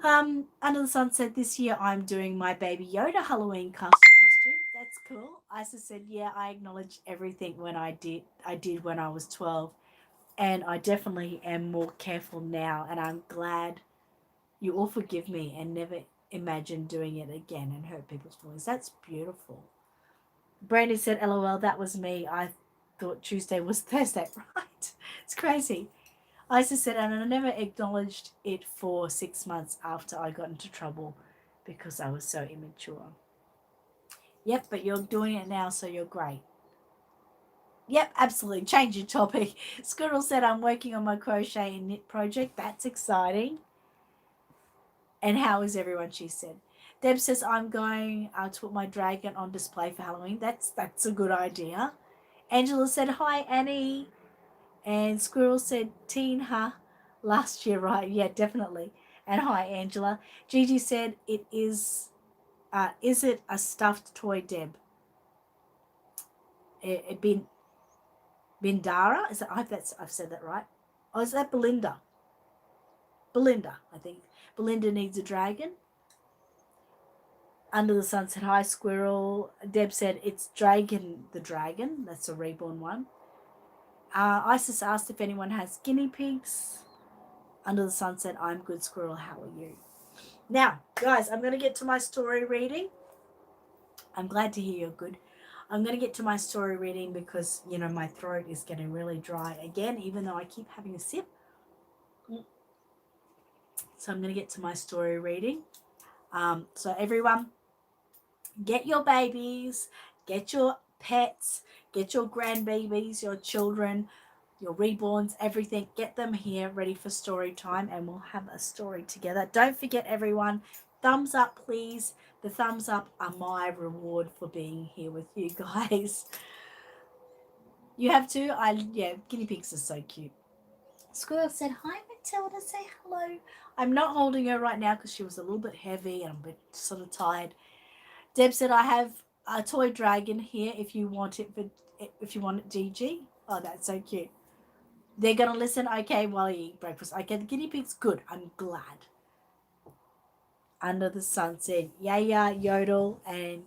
Under the Sunset this year, I'm doing my Baby Yoda Halloween costume. That's cool. Isa said, yeah, I acknowledged everything when I did when I was 12. And I definitely am more careful now. And I'm glad you all forgive me and never imagine doing it again and hurt people's feelings. That's beautiful. Brandy said, LOL, that was me. I thought Tuesday was Thursday. Right. It's crazy. Isa said, and I never acknowledged it for 6 months after I got into trouble because I was so immature. Yep, but you're doing it now, so you're great. Yep, absolutely. Change your topic. Squirrel said, I'm working on my crochet and knit project. That's exciting. And how is everyone? She said. Deb says, I'm going to put my dragon on display for Halloween. That's a good idea. Angela said, hi, Annie. And Squirrel said, teen, huh? Last year, right? Yeah, definitely. And hi, Angela. Gigi said, it is it a stuffed toy, Deb? Bindara? Is that, I hope I've said that right. Oh, is that Belinda? Belinda, I think. Belinda needs a dragon. Under the Sun said, hi, Squirrel. Deb said, it's Dragon the Dragon. That's a Reborn one. Isis asked if anyone has guinea pigs. Under the Sun said, I'm good, Squirrel. How are you? Now, guys, I'm going to get to my story reading. I'm glad to hear you're good. I'm going to get to my story reading because, you know, my throat is getting really dry again, even though I keep having a sip. So I'm going to get to my story reading. So everyone, get your babies, get your pets, get your grandbabies, your children, your reborns, everything. Get them here ready for story time and we'll have a story together. Don't forget, everyone, thumbs up, please. The thumbs up are my reward for being here with you guys. You have to. Yeah, guinea pigs are so cute. Squirrel said, hi, Matilda, say hello. I'm not holding her right now because she was a little bit heavy and I'm a bit sort of tired. Deb said, I have a toy dragon here if you want it, GG. Oh, that's so cute. They're going to listen, okay, while you eat breakfast. Okay, the guinea pig's good. I'm glad. Under the Sun said, Yaya, Yodel, and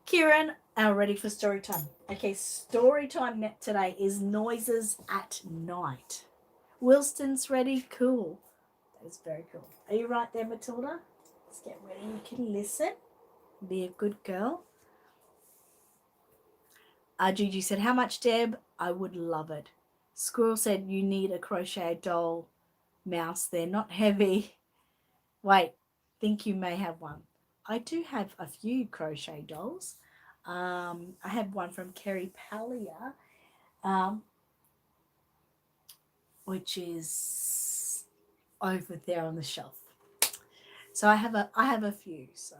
Kieran are ready for story time. Okay, story time today is noises at night. Wilston's ready. Cool. That is very cool. Are you right there, Matilda? Let's get ready. You can listen. Be a good girl. Gigi said, how much, Deb? I would love it. Squirrel said, you need a crochet doll mouse. They're not heavy. Wait, think you may have one. I do have a few crochet dolls. I have one from Kerry Pallier, which is over there on the shelf. So I have a few. So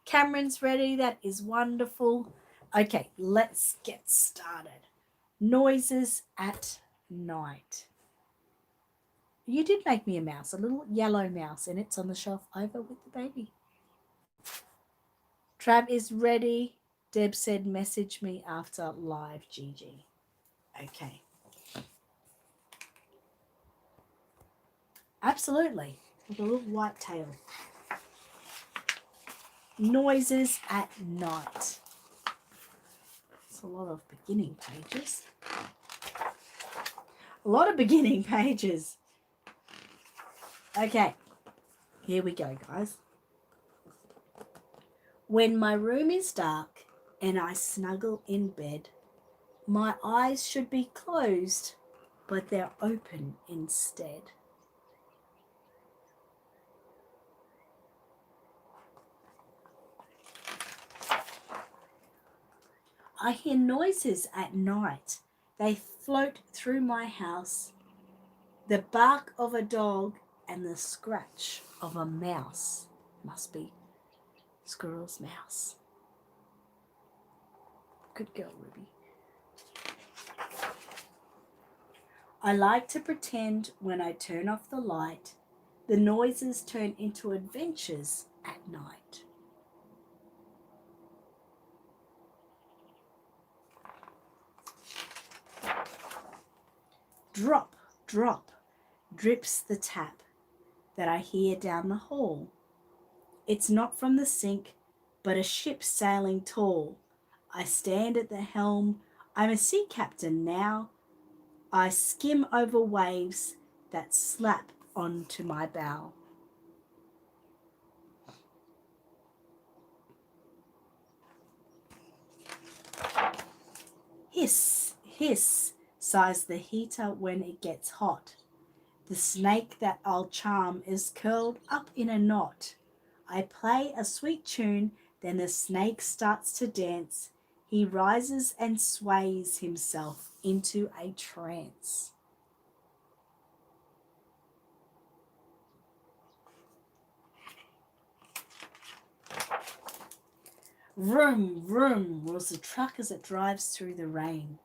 Cameron's ready. That is wonderful. Okay, let's get started. Noises at night. You did make me a mouse, a little yellow mouse, and it's on the shelf over with the baby. Trav is ready. Deb said, message me after live, Gigi. Okay. Absolutely. With a little white tail. Noises at night. It's a lot of beginning pages. A lot of beginning pages. Okay. Here we go, guys. When my room is dark and I snuggle in bed, my eyes should be closed, but they're open instead. I hear noises at night. They float through my house. The bark of a dog and the scratch of a mouse. Must be Squirrel's mouse. Good girl, Ruby. I like to pretend when I turn off the light, the noises turn into adventures at night. Drop, drop, drips the tap that I hear down the hall. It's not from the sink, but a ship sailing tall. I stand at the helm. I'm a sea captain now. I skim over waves that slap onto my bow. Hiss, hiss, sighs the heater when it gets hot. The snake that I'll charm is curled up in a knot. I play a sweet tune, then the snake starts to dance. He rises and sways himself into a trance. Vroom, vroom roars the truck as it drives through the rain.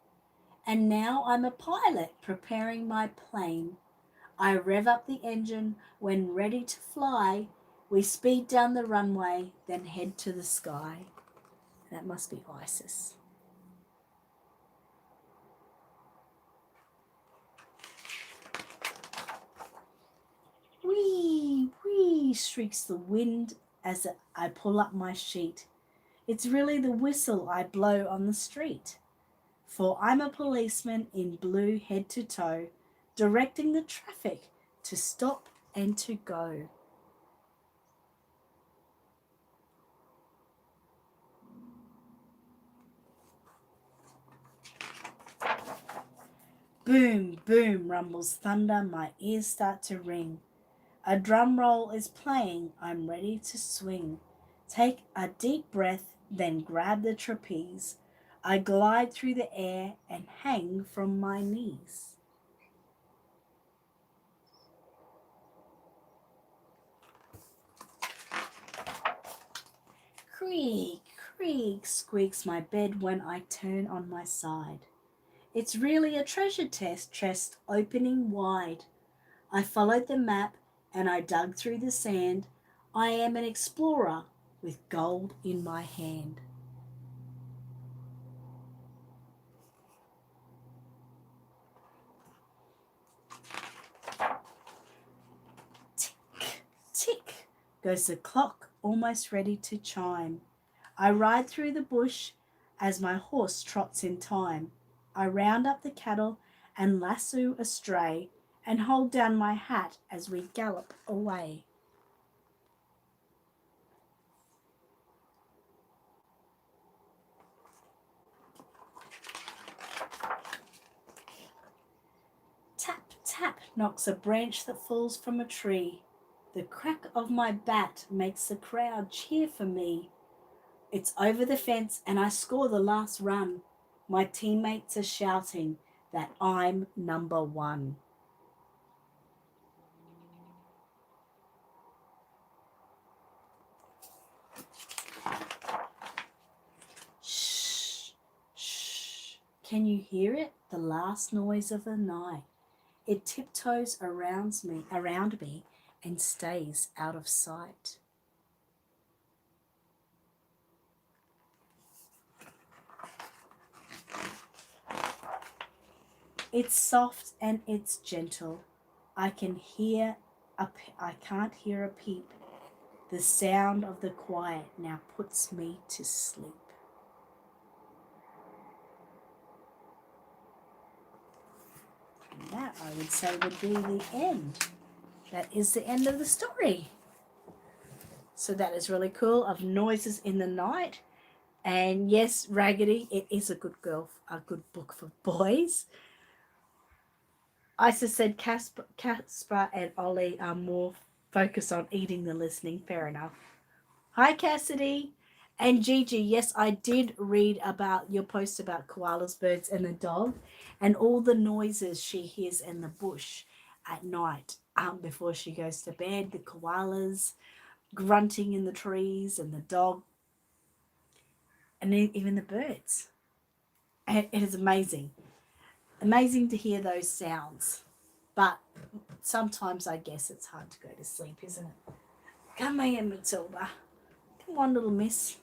And now I'm a pilot preparing my plane. I rev up the engine when ready to fly. We speed down the runway, then head to the sky. That must be ISIS. Whee, whee, shrieks the wind as I pull up my sheet. It's really the whistle I blow on the street. For I'm a policeman in blue head to toe, directing the traffic to stop and to go. Boom, boom, rumbles thunder, my ears start to ring. A drum roll is playing, I'm ready to swing. Take a deep breath, then grab the trapeze. I glide through the air and hang from my knees. Creak, creak, squeaks my bed when I turn on my side. It's really a treasure chest opening wide. I followed the map and I dug through the sand. I am an explorer with gold in my hand. Tick, tick goes the clock, almost ready to chime. I ride through the bush as my horse trots in time. I round up the cattle and lasso a stray and hold down my hat as we gallop away. Tap, tap knocks a branch that falls from a tree. The crack of my bat makes the crowd cheer for me. It's over the fence and I score the last run. My teammates are shouting that I'm number one. Shh, shh. Can you hear it? The last noise of the night. It tiptoes around me and stays out of sight. It's soft and it's gentle. I can't hear a peep. The sound of the quiet now puts me to sleep. And that, I would say, would be the end. That is the end of the story. So that is really cool, of Noises in the Night. And yes, Raggedy, it is a good book for boys. Isa said Casper and Ollie are more focused on eating than listening. Fair enough. Hi, Cassidy. And Gigi, yes, I did read about your post about koalas, birds, and the dog, and all the noises she hears in the bush at night before she goes to bed. The koalas grunting in the trees, and the dog, and even the birds. And it is amazing. Amazing to hear those sounds. But sometimes I guess it's hard to go to sleep, isn't it? Come here, Matilda. Come on, little miss.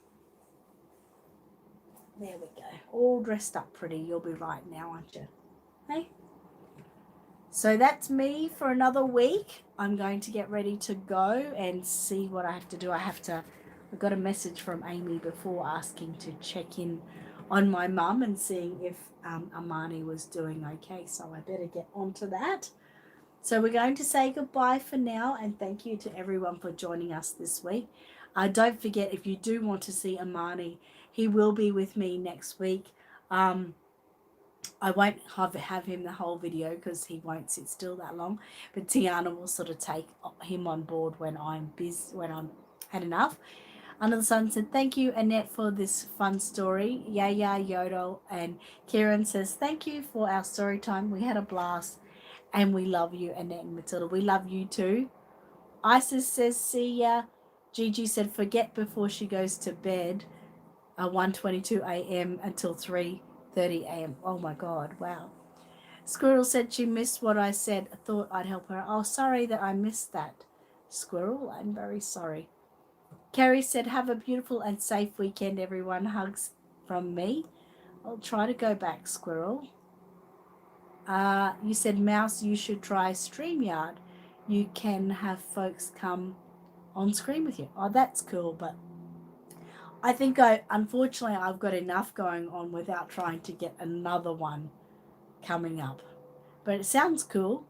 There we go. All dressed up pretty. You'll be right now, aren't you? Hey? So that's me for another week. I'm going to get ready to go and see what I have to do. I got a message from Amy before asking to check in on my mum and seeing if Amani was doing okay. So I better get onto that. So we're going to say goodbye for now, and thank you to everyone for joining us this week. Don't forget, if you do want to see Amani, he will be with me next week. I won't have him the whole video because he won't sit still that long, but Tiana will sort of take him on board when I'm busy, when I'm had enough. Under the Sun said, thank you, Annette, for this fun story. Yaya, Yodel, and Kieran says, thank you for our story time. We had a blast, and we love you, Annette and Matilda. We love you too. Isis says, see ya. Gigi said, forget before she goes to bed. 1:22 a.m. until 3:30 a.m. Oh my God, wow. Squirrel said she missed what I said. I thought I'd help her. Oh, sorry that I missed that. Squirrel, I'm very sorry. Carrie said, have a beautiful and safe weekend, everyone. Hugs from me. I'll try to go back, Squirrel. You said, Mouse, you should try StreamYard. You can have folks come on screen with you. Oh, that's cool, but I think unfortunately I've got enough going on without trying to get another one coming up. But it sounds cool.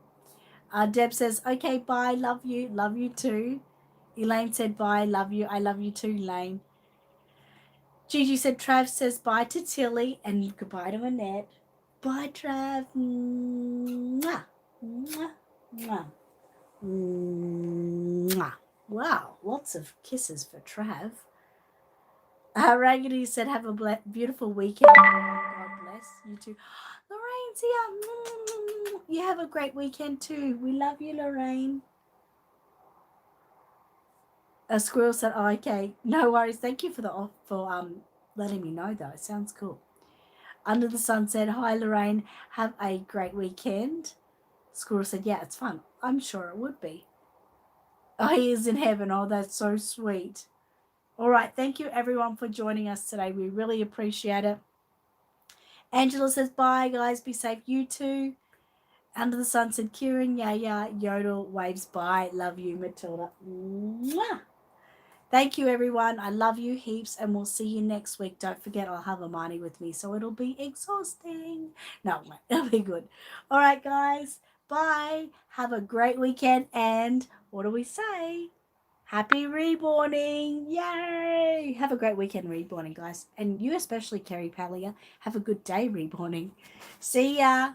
Deb says, okay, bye, love you too. Elaine said, bye, love you, I love you too, Elaine. Gigi said, Trav says bye to Tilly and goodbye to Annette. Bye, Trav. Mwah. Mwah. Mwah. Mwah. Wow, lots of kisses for Trav. Raggedy said, have a beautiful weekend. God bless you too. Lorraine's here. You have a great weekend too. We love you, Lorraine. A squirrel said, oh, okay, no worries. Thank you for letting me know though. It sounds cool. Under the Sun said, hi, Lorraine. Have a great weekend. Squirrel said, yeah, it's fun. I'm sure it would be. Oh, he is in heaven. Oh, that's so sweet. All right. Thank you, everyone, for joining us today. We really appreciate it. Angela says, bye, guys. Be safe. You too. Under the Sun said, Kieran, Yaya, Yodel, waves, bye. Love you, Matilda. Mwah. Thank you, everyone. I love you heaps, and we'll see you next week. Don't forget, I'll have Amani with me, so it'll be exhausting. No, it'll be good. All right, guys. Bye. Have a great weekend, and what do we say? Happy reborning. Yay. Have a great weekend reborning, guys. And you especially, Kerry Pallier. Have a good day reborning. See ya.